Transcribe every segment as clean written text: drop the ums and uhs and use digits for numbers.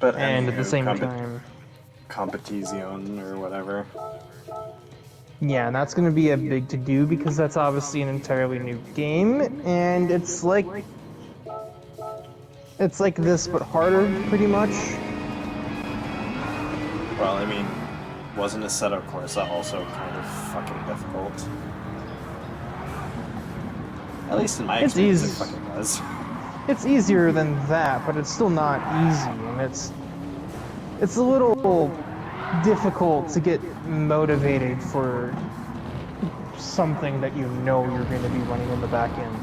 But and at the same time... Competition or whatever. Yeah, and that's going to be a big to-do because that's obviously an entirely new game, and it's like this but harder, pretty much. Well, I mean, wasn't Assetto Corsa also kind of fucking difficult? At least in my experience, it fucking was. It's easier than that, but it's still not easy, and it's a little difficult to get motivated for something that you know you're going to be running in the back end.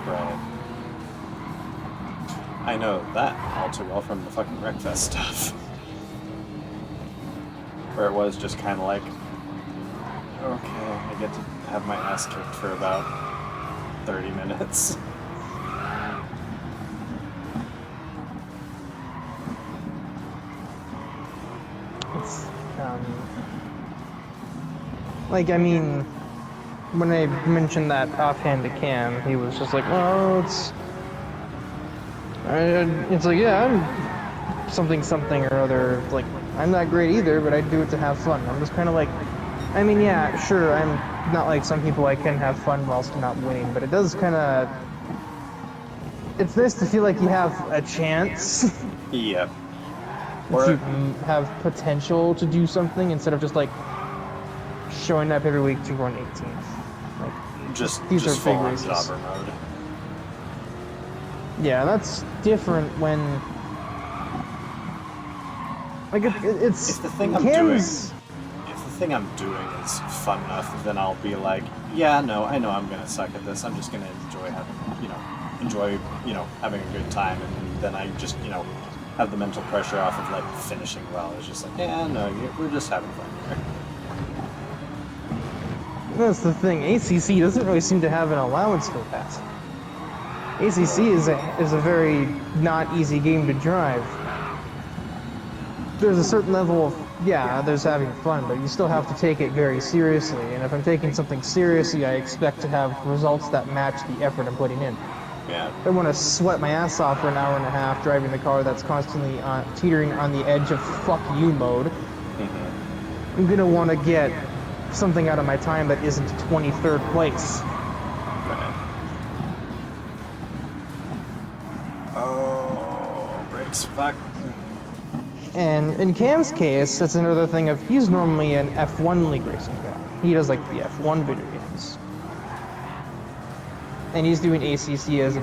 Right. I know that all too well from the fucking Wreckfest stuff. Where it was just kind of like, okay, I get to have my ass kicked for about 30 minutes. It's, like, I mean, when I mentioned that offhand to Cam, he was just like, oh, it's like, yeah, I'm something or other, like, I'm not great either, but I do it to have fun. I'm just kind of like, I mean, yeah, sure, I'm not like some people. I can have fun whilst not winning, but it does kind of, it's nice to feel like you have a chance. Yep. Or you have potential to do something instead of just like showing up every week to run 18th. Like, just full on jobber mode. Yeah, that's different when, like, it's if the thing I'm doing is fun enough, then I'll be like, yeah, no, I know I'm gonna suck at this. I'm just gonna enjoy having, having a good time, and then I just, have the mental pressure off of like finishing well. It's just like, yeah, no, we're just having fun here. That's the thing. ACC doesn't really seem to have an allowance for that. ACC is a very not easy game to drive. There's a certain level of, yeah, there's having fun, but you still have to take it very seriously. And if I'm taking something seriously, I expect to have results that match the effort I'm putting in. Yeah. I want to sweat my ass off for an hour and a half driving the car that's constantly teetering on the edge of fuck you mode. Mm-hmm. I'm gonna want to get something out of my time that isn't 23rd place. Right. Oh, brakes, fuck. And in Cam's case, that's another thing of, he's normally an F1 league racing guy. He does like the F1 video games. And he's doing ACC as a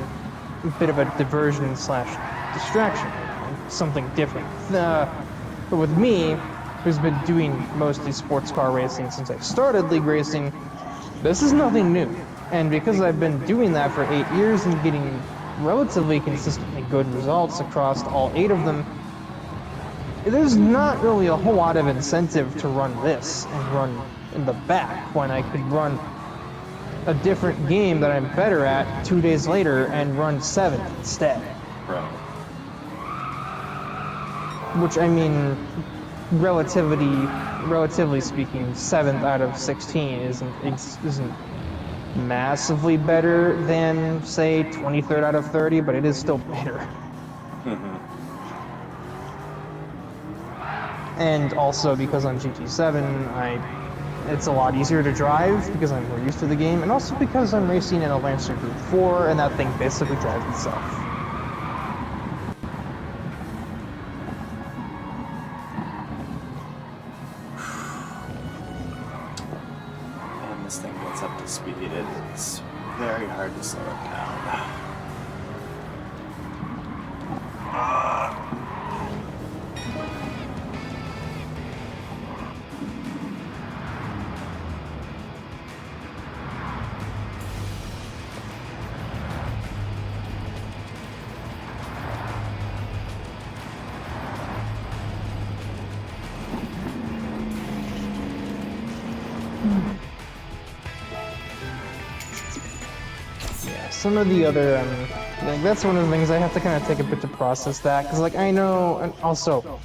bit of a diversion / distraction, something different. But with me, who's been doing mostly sports car racing since I started league racing, this is nothing new. And because I've been doing that for 8 years and getting relatively consistently good results across all 8 of them, there's not really a whole lot of incentive to run this and run in the back when I could run a different game that I'm better at 2 days later and run 7th instead. Right. Which, I mean, relatively speaking, 7th out of 16 isn't massively better than, say, 23rd out of 30, but it is still better. Mm-hmm. And also because on GT7, it's a lot easier to drive because I'm more used to the game, and also because I'm racing in a Lancer Group 4, and that thing basically drives itself. And this thing gets up to speed, it's very hard to slow it down. Yeah, some of the other, like, that's one of the things I have to kind of take a bit to process that, because, like, I know, and also,